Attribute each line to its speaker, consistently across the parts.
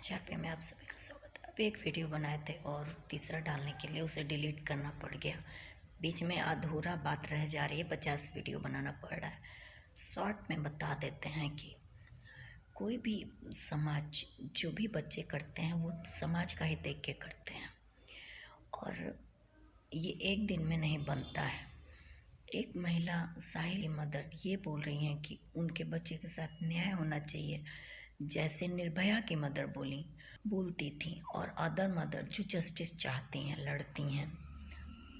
Speaker 1: समाचार पे मैं आप सभी का स्वागत है। अभी एक वीडियो बनाए थे और तीसरा डालने के लिए उसे डिलीट करना पड़ गया। बीच में अधूरा बात रह जा रही है, 50 वीडियो बनाना पड़ रहा है। शॉर्ट में बता देते हैं कि कोई भी समाज जो भी बच्चे करते हैं वो समाज का ही देख के करते हैं और ये एक दिन में नहीं बनता है। एक महिला साहिल मदर ये बोल रही हैं कि उनके बच्चे के साथ न्याय होना चाहिए, जैसे निर्भया की मदर बोलती थी और अदर मदर जो जस्टिस चाहती हैं, लड़ती हैं,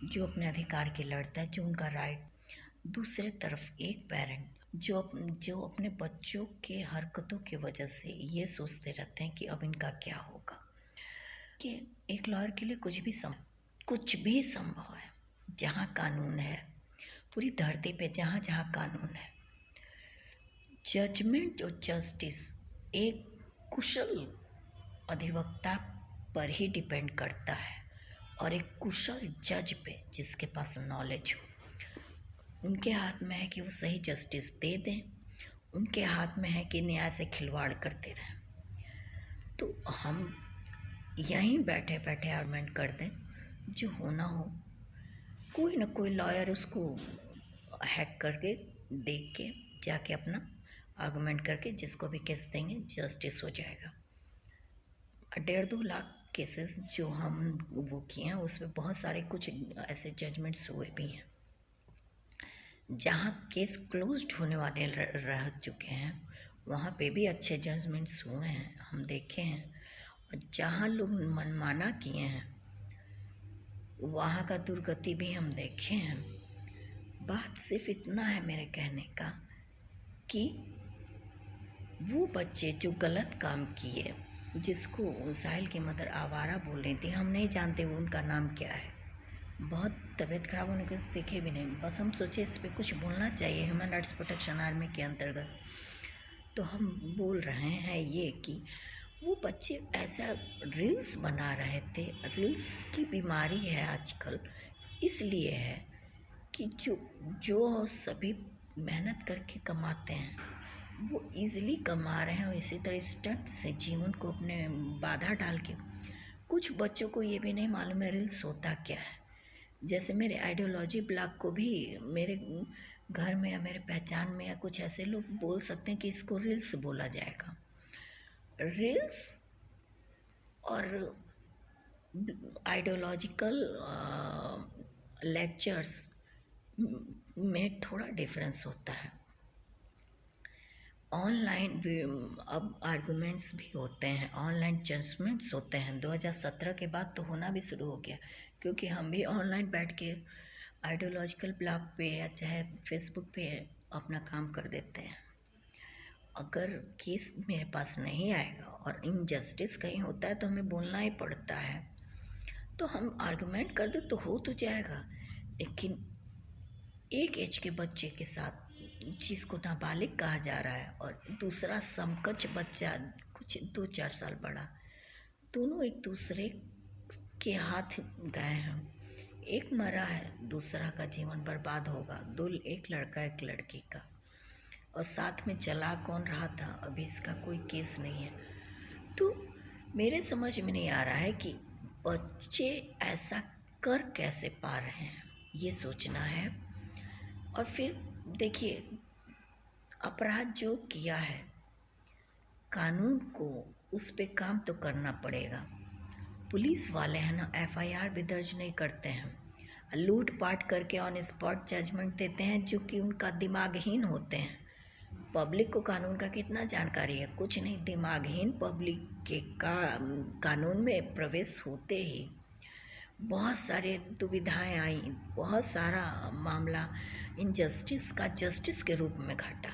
Speaker 1: जो अपने अधिकार के लड़ता है, जो उनका राइट। दूसरे तरफ एक पेरेंट जो अपने बच्चों के हरकतों की वजह से ये सोचते रहते हैं कि अब इनका क्या होगा। कि एक लॉयर के लिए कुछ भी संभव है जहाँ कानून है, पूरी धरती पे जहाँ जहाँ कानून है। जजमेंट और जस्टिस एक कुशल अधिवक्ता पर ही डिपेंड करता है और एक कुशल जज पे जिसके पास नॉलेज हो। उनके हाथ में है कि वो सही जस्टिस दे दें, उनके हाथ में है कि न्याय से खिलवाड़ करते रहें। तो हम यहीं बैठे बैठे आर्गुमेंट कर दें, जो होना हो। कोई ना कोई लॉयर उसको हैक करके देख के जाके अपना आर्गुमेंट करके जिसको भी केस देंगे जस्टिस हो जाएगा। 1.5-2 लाख केसेस जो हम वो किए हैं उसमें बहुत सारे कुछ ऐसे जजमेंट्स हुए भी हैं जहाँ केस क्लोज्ड होने वाले रह चुके हैं, वहाँ पे भी अच्छे जजमेंट्स हुए हैं, हम देखे हैं। और जहाँ लोग मनमाना किए हैं वहाँ का दुर्गति भी हम देखे हैं। बात सिर्फ इतना है मेरे कहने का कि वो बच्चे जो गलत काम किए, जिसको साहिल की मदर आवारा बोल रही थी, हम नहीं जानते वो उनका नाम क्या है। बहुत तबीयत खराब होने के देखे भी नहीं, बस हम सोचे इस पर कुछ बोलना चाहिए ह्यूमन राइट्स प्रोटेक्शन आर्मी के अंतर्गत। तो हम बोल रहे हैं ये कि वो बच्चे ऐसा रील्स बना रहे थे। रील्स की बीमारी है आजकल, इसलिए है कि जो सभी मेहनत करके कमाते हैं वो इजीली कमा रहे हैं और इसी तरह स्टंट से जीवन को अपने बाधा डाल के। कुछ बच्चों को ये भी नहीं मालूम है रील्स होता क्या है। जैसे मेरे आइडियोलॉजी ब्लॉग को भी मेरे घर में या मेरे पहचान में या कुछ ऐसे लोग बोल सकते हैं कि इसको रील्स बोला जाएगा। रील्स और आइडियोलॉजिकल लेक्चर्स में थोड़ा डिफरेंस होता है। ऑनलाइन अब आर्गुमेंट्स भी होते हैं, ऑनलाइन जजमेंट्स होते हैं। 2017 के बाद तो होना भी शुरू हो गया, क्योंकि हम भी ऑनलाइन बैठ के आइडियोलॉजिकल ब्लॉग पे या चाहे फेसबुक पे अपना काम कर देते हैं। अगर केस मेरे पास नहीं आएगा और इनजस्टिस कहीं होता है तो हमें बोलना ही पड़ता है। तो हम आर्गुमेंट कर दे तो हो तो जाएगा, लेकिन एक एज के बच्चे के साथ जिसको नाबालिग कहा जा रहा है और दूसरा समकक्ष बच्चा कुछ 2-4 साल बड़ा, दोनों एक दूसरे के हाथ गए हैं। एक मरा है, दूसरा का जीवन बर्बाद होगा। एक लड़का एक लड़की का, और साथ में चला कौन रहा था अभी इसका कोई केस नहीं है। तो मेरे समझ में नहीं आ रहा है कि बच्चे ऐसा कर कैसे पा रहे हैं, ये सोचना है। और फिर देखिए, अपराध जो किया है कानून को उस पे काम तो करना पड़ेगा। पुलिस वाले हैं ना, FIR भी दर्ज नहीं करते हैं, लूट पाट करके ऑन स्पॉट जजमेंट देते हैं, जो कि उनका दिमागहीन होते हैं। पब्लिक को कानून का कितना जानकारी है, कुछ नहीं। दिमागहीन पब्लिक के कानून में प्रवेश होते ही बहुत सारे दुविधाएं आई, बहुत सारा मामला इनजस्टिस का जस्टिस के रूप में घटा।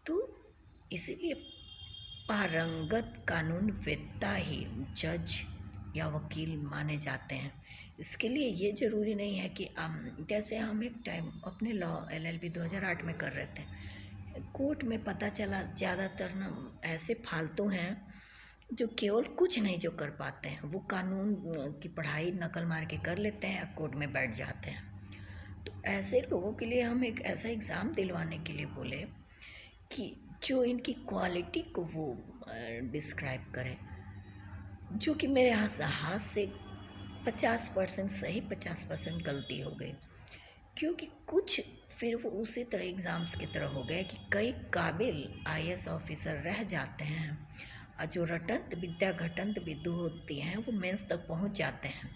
Speaker 1: तो इसीलिए पारंगत कानूनवेत्ता ही जज या वकील माने जाते हैं। इसके लिए ये ज़रूरी नहीं है कि जैसे हम एक टाइम अपने लॉ LLB 2008 में कर रहे थे, कोर्ट में पता चला ज़्यादातर ना ऐसे फालतू हैं जो केवल कुछ नहीं जो कर पाते हैं, वो कानून की पढ़ाई नकल मार के कर लेते हैं, कोर्ट में बैठ जाते हैं। तो ऐसे लोगों के लिए हम एक ऐसा एग्ज़ाम दिलवाने के लिए बोले कि जो इनकी क्वालिटी को वो डिस्क्राइब करें, जो कि मेरे हाथ से 50% सही 50% गलती हो गई, क्योंकि कुछ फिर वो उसी तरह एग्ज़ाम्स की तरह हो गए कि कई काबिल आईएएस ऑफिसर रह जाते हैं और जो रटंत विद्या घटंत विद्या होती हैं वो मेंस तक पहुंच जाते हैं।